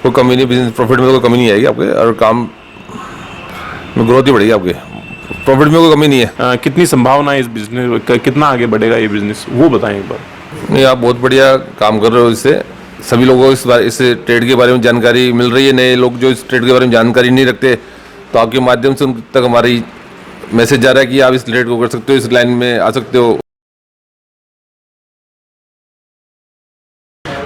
कोई कमी नहीं, बिजनेस प्रॉफिट में कोई कमी नहीं आएगी आपके, और काम में ग्रोथ ही बढ़ेगी आपके, प्रॉफिट में कोई कमी नहीं है। कितनी संभावना है इस बिजनेस, कितना आगे बढ़ेगा ये बिजनेस, वो बताएं एक बार। नहीं, आप बहुत बढ़िया काम कर रहे हो, इससे सभी लोगों को इस ट्रेड के बारे में जानकारी मिल रही है। नए लोग जो इस ट्रेड के बारे में जानकारी नहीं रखते, तो आपके माध्यम से उन तक हमारी मैसेज जा रहा है कि आप इस ट्रेड को कर सकते हो, इस लाइन में आ सकते हो।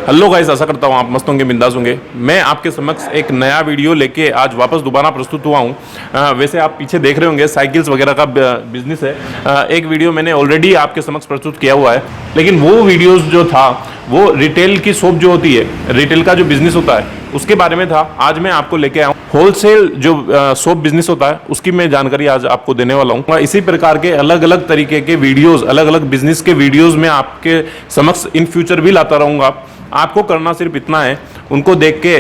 हेलो गाइस, आशा करता हूँ आप मस्त होंगे, बिंदास होंगे। मैं आपके समक्ष एक नया वीडियो लेके आज वापस दोबारा प्रस्तुत हुआ हूँ। वैसे आप पीछे देख रहे होंगे साइकिल्स वगैरह का बिजनेस है। एक वीडियो मैंने ऑलरेडी आपके समक्ष प्रस्तुत किया हुआ है, लेकिन वो वीडियोस जो था वो रिटेल की शॉप जो होती है, रिटेल का जो बिजनेस होता है उसके बारे में था। आज मैं आपको लेके आया हूँ होलसेल जो शॉप बिजनेस होता है उसकी मैं जानकारी आज आपको देने वाला हूँ। इसी प्रकार के अलग अलग तरीके के वीडियोस, अलग अलग बिजनेस के वीडियोस मैं आपके समक्ष इन फ्यूचर भी लाता रहूँगा। आपको करना सिर्फ इतना है, उनको देख के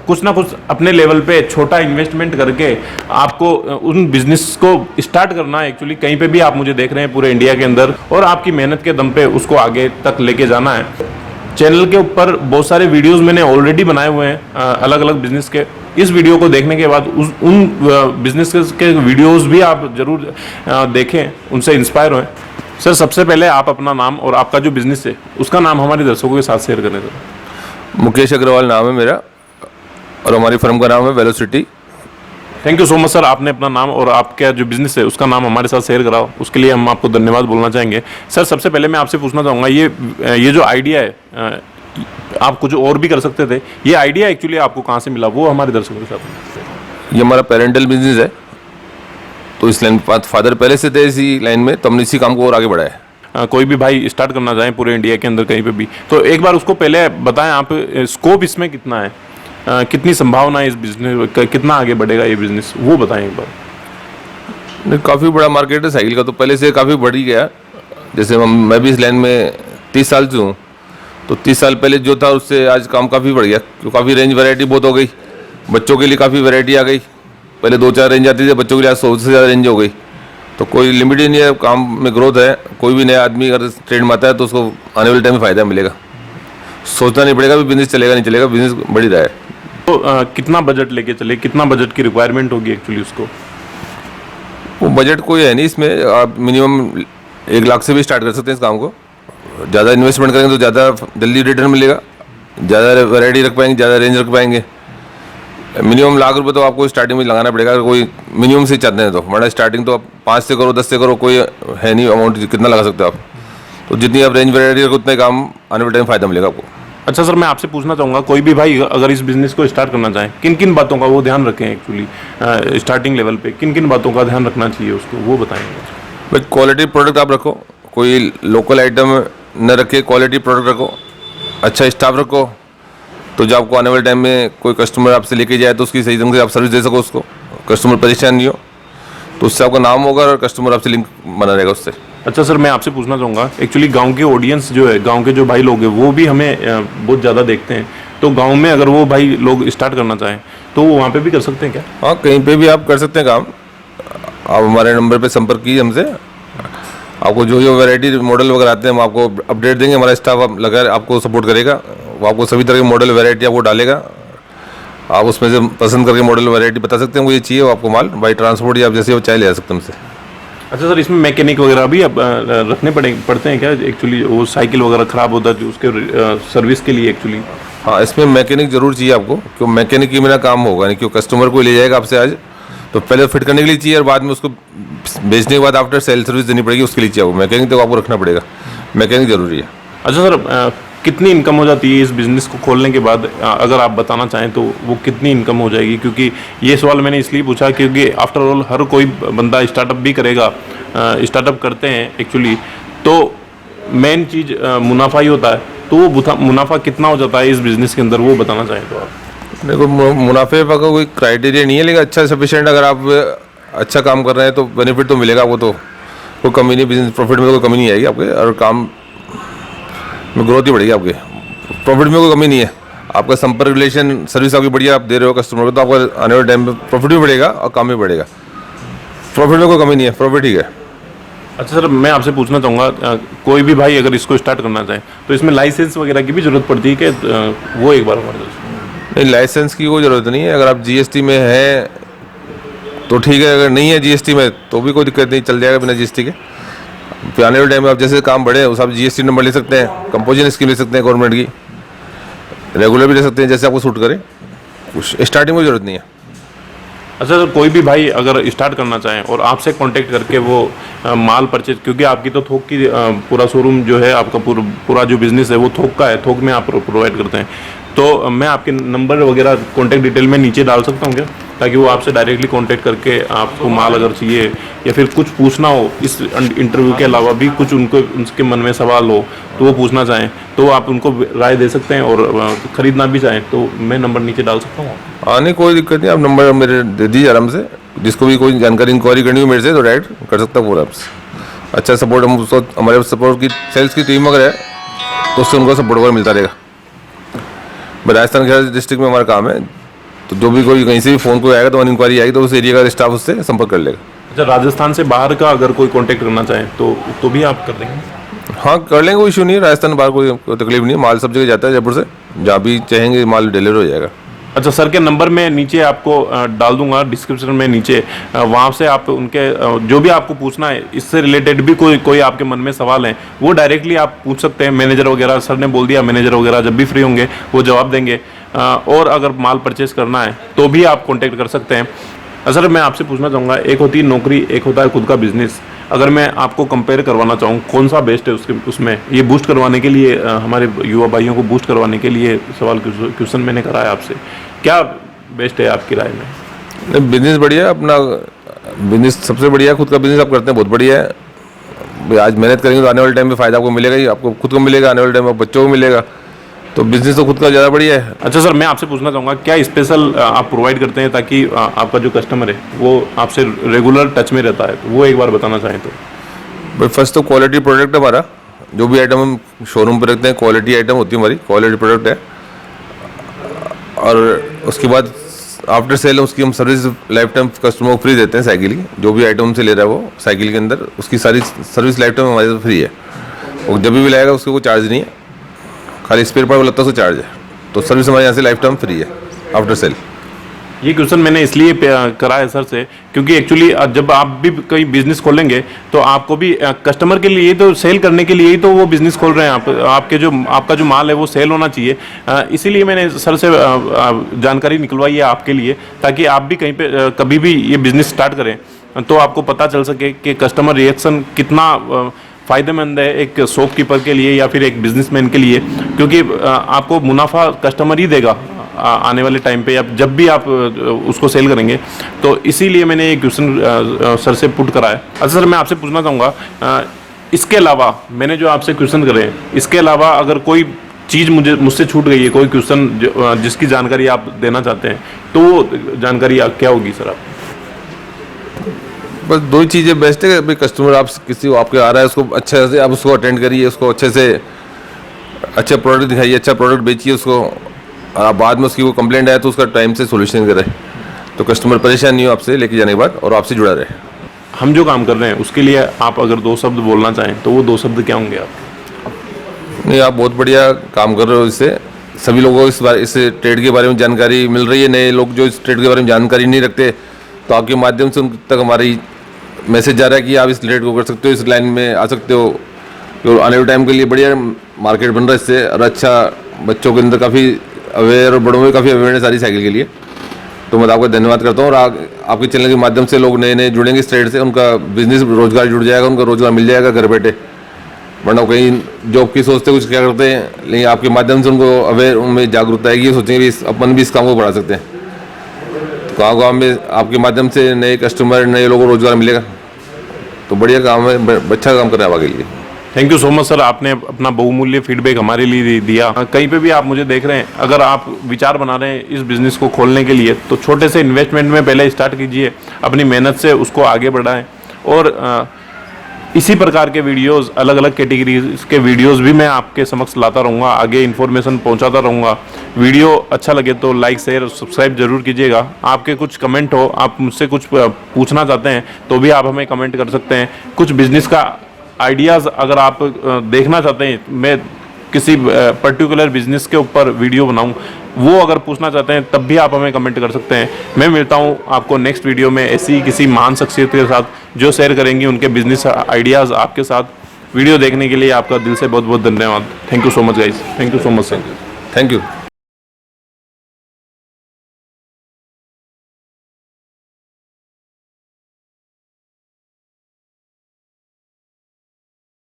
कुछ ना कुछ अपने लेवल पे छोटा इन्वेस्टमेंट करके आपको उन बिजनेस को स्टार्ट करना है। एक्चुअली कहीं पे भी आप मुझे देख रहे हैं पूरे इंडिया के अंदर, और आपकी मेहनत के दम पे उसको आगे तक लेके जाना है। चैनल के ऊपर बहुत सारे वीडियोस मैंने ऑलरेडी बनाए हुए हैं अलग अलग बिजनेस के। इस वीडियो को देखने के बाद उन बिजनेस के वीडियोस भी आप जरूर देखें, उनसे इंस्पायर हों। सर, सबसे पहले आप अपना नाम और आपका जो बिजनेस है उसका नाम हमारे दर्शकों के साथ शेयर करें। सर, मुकेश अग्रवाल नाम है मेरा, और हमारी फर्म का नाम है velocity. Thank you so much sir, आपने अपना नाम और आपका जो बिजनेस है उसका नाम हमारे साथ शेयर करा, उसके लिए हम आपको धन्यवाद बोलना चाहेंगे। सर, सबसे पहले मैं आपसे पूछना चाहूँगा, ये जो आइडिया है, आप कुछ और भी कर सकते थे, ये आइडिया एक्चुअली आपको कहाँ से मिला, वो हमारे दर्शकों के साथ। ये हमारा पेरेंटल बिजनेस है, तो इस लाइन फादर पहले से थे इसी लाइन में, तो हमने इसी काम को और आगे बढ़ाया। कोई भी भाई स्टार्ट करना चाहें पूरे इंडिया के अंदर कहीं पे भी, तो एक बार उसको पहले बताएं आप, स्कोप इसमें कितना है, कितनी संभावना है इस बिजनेस, कितना आगे बढ़ेगा ये बिजनेस, वो बताएं एक बार। नहीं, काफ़ी बड़ा मार्केट है साइकिल का, तो पहले से काफ़ी बढ़ ही गया। जैसे मैं भी इस लाइन में 30 साल से हूँ, तो 30 साल पहले जो था उससे आज काम काफ़ी बढ़ गया, तो काफ़ी रेंज वैरायटी बहुत हो गई। बच्चों के लिए काफ़ी वैरायटी आ गई, पहले 2-4 रेंज आती थी, बच्चों के लिए आज 100 से ज़्यादा रेंज हो गई। तो कोई लिमिट ही नहीं है, काम में ग्रोथ है। कोई भी नया आदमी अगर ट्रेड में आता है तो उसको आने वाले टाइम में फ़ायदा मिलेगा, सोचना नहीं पड़ेगा भी बिजनेस चलेगा नहीं चलेगा, बिजनेस बढ़ ही रहा है। तो कितना बजट लेके चले, कितना बजट की रिक्वायरमेंट होगी एक्चुअली उसको? वो बजट कोई है नहीं इसमें, आप मिनिमम 1 लाख से भी स्टार्ट कर सकते हैं इस काम को। ज़्यादा इन्वेस्टमेंट करेंगे तो ज़्यादा जल्दी रिटर्न मिलेगा, ज़्यादा वैरायटी रख पाएंगे, ज़्यादा रेंज रख पाएंगे। मिनिमम लाख रुपए तो आपको स्टार्टिंग में लगाना पड़ेगा, अगर कोई मिनिमम से चाहते हैं तो। वरना स्टार्टिंग तो आप 5 से करो, 10 से करो, कोई है नहीं अमाउंट कितना लगा सकते हो आप। तो जितनी आप रेंज वैरायटी रखो उतना ही काम आने वाले टाइम फ़ायदा मिलेगा आपको। अच्छा सर, मैं आपसे पूछना चाहूँगा, कोई भी भाई अगर इस बिज़नेस को स्टार्ट करना चाहे, किन किन बातों का वो ध्यान रखें एक्चुअली स्टार्टिंग लेवल पे, किन किन बातों का ध्यान रखना चाहिए उसको, वो बताएंगे? भाई, क्वालिटी प्रोडक्ट आप रखो, कोई लोकल आइटम न रखे, क्वालिटी प्रोडक्ट रखो, अच्छा स्टाफ रखो, तो जो आपको आने वाले टाइम में कोई कस्टमर आपसे लेके जाए तो उसकी सही ढंग से आप सर्विस दे सको उसको, कस्टमर परेशान नहीं हो, तो उससे आपका नाम होगा और कस्टमर आपसे लिंक बना रहेगा उससे। अच्छा सर, मैं आपसे पूछना चाहूँगा, एक्चुअली गांव के ऑडियंस जो है, गांव के जो भाई लोग हैं वो भी हमें बहुत ज़्यादा देखते हैं, तो गांव में अगर वो भाई लोग स्टार्ट करना चाहें तो वो वहाँ पे भी कर सकते हैं क्या? हाँ, कहीं पे भी आप कर सकते हैं काम। आप हमारे नंबर पे संपर्क कीजिए हमसे, आपको जो जो वैरायटी मॉडल वगैरह आते हैं हम आपको अपडेट देंगे। हमारा स्टाफ लगा आपको सपोर्ट करेगा, वो आपको सभी तरह के मॉडल वैरायटी आपको डालेगा, आप उसमें से पसंद करके मॉडल वैरायटी बता सकते हैं, वो ये चाहिए, वो आपको माल बाई ट्रांसपोर्ट या आप जैसे वो चाहे ले आ सकते हैं हमसे। अच्छा सर, इसमें मैकेनिक वगैरह भी अब रखने पड़ते हैं क्या एक्चुअली? वो साइकिल वगैरह ख़राब होता है उसके सर्विस के लिए एक्चुअली? हाँ, इसमें मैकेनिक जरूर चाहिए आपको, क्यों मैकेनिक के बिना काम होगा नहीं। क्यों कस्टमर को ले जाएगा आपसे आज, तो पहले फिट करने के लिए चाहिए और बाद में उसको बेचने के बाद आफ्टर सेल सर्विस देनी पड़ेगी, उसके लिए चाहिए वो मैकेनिक, तो आपको रखना पड़ेगा, मैकेनिक जरूरी है। अच्छा सर, कितनी इनकम हो जाती है इस बिज़नेस को खोलने के बाद, अगर आप बताना चाहें तो वो कितनी इनकम हो जाएगी? क्योंकि ये सवाल मैंने इसलिए पूछा क्योंकि आफ्टर ऑल हर कोई बंदा स्टार्टअप भी करेगा, स्टार्टअप करते हैं एक्चुअली, तो मेन चीज़ मुनाफा ही होता है। तो वो मुनाफा कितना हो जाता है इस बिज़नेस के अंदर, वो बताना चाहें तो आप? देखो, मुनाफे का कोई क्राइटेरिया नहीं है, लेकिन अच्छा सफिशिएंट अगर आप अच्छा काम कर रहे हैं तो बेनिफिट तो मिलेगा आपको, तो कोई कमी नहीं, बिजनेस प्रॉफिट में तो कोई कमी नहीं आएगी आपके, और काम में ग्रोथ ही बढ़ेगी आपके, प्रॉफिट में कोई कमी नहीं है। आपका संपर्क रिलेशन सर्विस आपकी बढ़िया आप दे रहे हो कस्टमर को, तो आपका आने वाले टाइम में प्रॉफिट भी बढ़ेगा और काम भी बढ़ेगा, प्रॉफिट में कोई कमी नहीं है, प्रॉफिट ही है। अच्छा सर, मैं आपसे पूछना चाहूँगा, कोई भी भाई अगर इसको स्टार्ट करना चाहे तो इसमें लाइसेंस वगैरह की भी ज़रूरत पड़ती है कि वो एक बार हमारे नहीं, लाइसेंस की कोई ज़रूरत नहीं है। अगर आप जीएसटी में हैं तो ठीक है, अगर नहीं है जीएसटी में तो भी कोई दिक्कत नहीं, चल जाएगा बिना जीएसटी के। फिर आने वाले टाइम में आप जैसे काम बढ़े उस आप जीएसटी नंबर ले सकते हैं, कंपोजिशन स्कीम ले सकते हैं गवर्नमेंट की, रेगुलर भी ले सकते हैं, जैसे आपको सूट करे। कुछ स्टार्टिंग में ज़रूरत नहीं है। अच्छा सर, कोई भी भाई अगर स्टार्ट करना चाहें और आपसे कांटेक्ट करके वो माल परचेज, क्योंकि आपकी तो थोक की पूरा शोरूम जो है आपका पूरा जो बिजनेस है वो थोक का है, थोक में आप प्रोवाइड करते हैं, तो मैं आपके नंबर वगैरह कॉन्टैक्ट डिटेल में नीचे डाल सकता हूँ क्या, ताकि वो आपसे डायरेक्टली कांटेक्ट करके आपको माल अगर चाहिए या फिर कुछ पूछना हो इस इंटरव्यू के अलावा भी कुछ उनको उनके मन में सवाल हो तो वो पूछना चाहें तो आप उनको राय दे सकते हैं, और ख़रीदना भी चाहें तो मैं नंबर नीचे डाल सकता हूँ। हाँ नहीं, कोई दिक्कत नहीं, आप नंबर मेरे दे दीजिए आराम से। जिसको भी कोई जानकारी इंक्वायरी करनी हो मेरे से तो डायरेक्ट कर सकता हूँ पूरा आपसे। अच्छा सपोर्ट हम उसको, हमारे सपोर्ट की सेल्स की टीम अगर है तो उससे उनको सपोर्ट वगैरह मिलता रहेगा। राजस्थान के डिस्ट्रिक्ट में हमारा काम है, तो जो भी कोई कहीं से भी फ़ोन कोई आएगा तो इंक्वायरी आएगी तो उस एरिया का स्टाफ उससे संपर्क कर लेगा। अच्छा, राजस्थान से बाहर का अगर कोई कांटेक्ट करना चाहे तो भी आप कर देंगे? हाँ कर लेंगे, कोई इशू नहीं है। राजस्थान बाहर कोई तकलीफ नहीं है, माल सब जगह जाता है जयपुर से, जहाँ भी चाहेंगे माल डिलीवर हो जाएगा। अच्छा सर के नंबर में नीचे आपको डाल दूंगा डिस्क्रिप्शन में नीचे, वहाँ से आप उनके जो भी आपको पूछना है इससे रिलेटेड भी कोई आपके मन में सवाल है वो डायरेक्टली आप पूछ सकते हैं। मैनेजर वगैरह, सर ने बोल दिया मैनेजर वगैरह जब भी फ्री होंगे वो जवाब देंगे, और अगर माल परचेस करना है तो भी आप कॉन्टेक्ट कर सकते हैं। सर मैं आपसे पूछना चाहूँगा, एक होती है नौकरी, एक होता है खुद का बिजनेस, अगर मैं आपको कंपेयर करवाना चाहूँ कौन सा बेस्ट है उसमें ये बूस्ट करवाने के लिए, हमारे युवा भाइयों को बूस्ट करवाने के लिए सवाल क्वेश्चन मैंने करा है आपसे, क्या बेस्ट है आपकी राय में? बिजनेस बढ़िया है अपना, बिजनेस सबसे बढ़िया है। खुद का बिजनेस आप करते हैं बहुत बढ़िया है। भाई आज मेहनत करेंगे तो आने वाले टाइम में फ़ायदा आपको मिलेगा ही, आपको खुद को मिलेगा, आने वाले टाइम में बच्चों को मिलेगा, तो बिजनेस तो खुद का ज़्यादा बढ़िया है। अच्छा सर, मैं आपसे पूछना चाहूँगा क्या स्पेशल आप प्रोवाइड करते हैं ताकि आपका जो कस्टमर है वो आपसे रेगुलर टच में रहता है, तो वो एक बार बताना चाहें तो? भाई फर्स्ट तो क्वालिटी प्रोडक्ट है हमारा, जो भी आइटम हम शोरूम पर रखते हैं क्वालिटी आइटम होती है हमारी, क्वालिटी प्रोडक्ट है। और उसके बाद आफ्टर सेल उसकी हम सर्विस लाइफ टाइम कस्टमर को फ्री देते हैं। साइकिल की जो भी आइटम से ले रहा है वो साइकिल के अंदर उसकी सारी सर्विस लाइफ टाइम हमारे फ्री है। और जब भी लाएगा उसको कोई चार्ज नहीं है, खाली स्पेयर पार्ट लगता है उसको चार्ज है, तो सर्विस हमारे यहाँ से लाइफ टाइम फ्री है आफ्टर सेल। ये क्वेश्चन मैंने इसलिए करा है सर से क्योंकि एक्चुअली जब आप भी कोई बिजनेस खोलेंगे तो आपको भी कस्टमर के लिए तो सेल करने के लिए ही तो वो बिजनेस खोल रहे हैं आप, आपका जो माल है वो सेल होना चाहिए। इसीलिए मैंने सर से जानकारी निकलवाई है आपके लिए, ताकि आप भी कहीं पे कभी भी ये बिजनेस स्टार्ट करें तो आपको पता चल सके कि कस्टमर रिएक्शन कितना फ़ायदेमंद है एक शॉपकीपर के लिए या फिर एक बिजनेसमैन के लिए, क्योंकि आपको मुनाफा कस्टमर ही देगा आने वाले टाइम पे, आप जब भी आप उसको सेल करेंगे। तो इसीलिए मैंने ये क्वेश्चन सर से पुट करा है। अच्छा सर, मैं आपसे पूछना चाहूँगा, इसके अलावा मैंने जो आपसे क्वेश्चन करे इसके अलावा अगर कोई चीज़ मुझसे छूट गई है, कोई क्वेश्चन जिसकी जानकारी आप देना चाहते हैं तो वो जानकारी क्या होगी सर? आप बस दो ही चीज़ें बेस्ट है भाई, कस्टमर आप किसी को आपके आ रहा है उसको अच्छे से आप उसको अटेंड करिए, उसको अच्छे से अच्छा प्रोडक्ट दिखाइए, अच्छा प्रोडक्ट बेचिए उसको, बाद में उसकी वो कंप्लेंट आए तो उसका टाइम से सोल्यूशन करे, तो कस्टमर परेशान नहीं हो आपसे लेके जाने के बाद और आपसे जुड़ा रहे। हम जो काम कर रहे हैं उसके लिए आप अगर 2 शब्द बोलना चाहें तो वो 2 शब्द क्या होंगे आप? नहीं, आप बहुत बढ़िया काम कर रहे हो, इससे सभी लोगों को इस ट्रेड के बारे में जानकारी मिल रही है। नए लोग जो इस ट्रेड के बारे में जानकारी नहीं रखते तो आपके माध्यम से उन तक हमारी मैसेज जा रहा है कि आप इस ट्रेड को कर सकते हो, इस लाइन में आ सकते हो, तो आने वाले टाइम के लिए बढ़िया मार्केट बन रहा है इससे। और अच्छा बच्चों के अंदर काफ़ी अवेयर और बड़ों में काफ़ी अवेयरनेस आ रही साइकिल के लिए, तो मैं आपका धन्यवाद करता हूँ। और आपके चैनल के माध्यम से लोग नए नए जुड़ेंगे इस ट्रेड से, उनका बिजनेस रोजगार जुड़ जाएगा, उनका रोजगार मिल जाएगा घर बैठे, वरना कहीं जॉब की सोचते कुछ क्या करते हैं, लेकिन आपके माध्यम से उनको अवेयर उनमें जागरूकता आएगी, सोचेंगे भी अपन भी इस काम को बढ़ा सकते हैं। तो गाँव में आपके माध्यम से नए कस्टमर नए लोगों को रोजगार मिलेगा, तो बढ़िया काम है, अच्छा काम कर रहे हैं आगे के लिए। Thank you so much sir, आपने अपना बहुमूल्य फीडबैक हमारे लिए दिया। कहीं पे भी आप मुझे देख रहे हैं, अगर आप विचार बना रहे हैं इस बिज़नेस को खोलने के लिए तो छोटे से इन्वेस्टमेंट में पहले स्टार्ट कीजिए, अपनी मेहनत से उसको आगे बढ़ाएं। और इसी प्रकार के वीडियोस, अलग अलग कैटेगरीज के वीडियोस भी मैं आपके समक्ष लाता रहूँगा, आगे इन्फॉर्मेशन पहुँचाता रहूँगा। वीडियो अच्छा लगे तो लाइक शेयर और सब्सक्राइब जरूर कीजिएगा। आपके कुछ कमेंट हो, आप मुझसे कुछ पूछना चाहते हैं तो भी आप हमें कमेंट कर सकते हैं। कुछ बिजनेस का आइडियाज़ अगर आप देखना चाहते हैं, मैं किसी पर्टिकुलर बिजनेस के ऊपर वीडियो बनाऊं वो अगर पूछना चाहते हैं तब भी आप हमें कमेंट कर सकते हैं। मैं मिलता हूँ आपको नेक्स्ट वीडियो में ऐसी किसी महान शख्सियत के साथ जो शेयर करेंगी उनके बिजनेस आइडियाज़ आपके साथ। वीडियो देखने के लिए आपका दिल से बहुत बहुत धन्यवाद। Thank you so much guys, thank you so much sir. Thank you.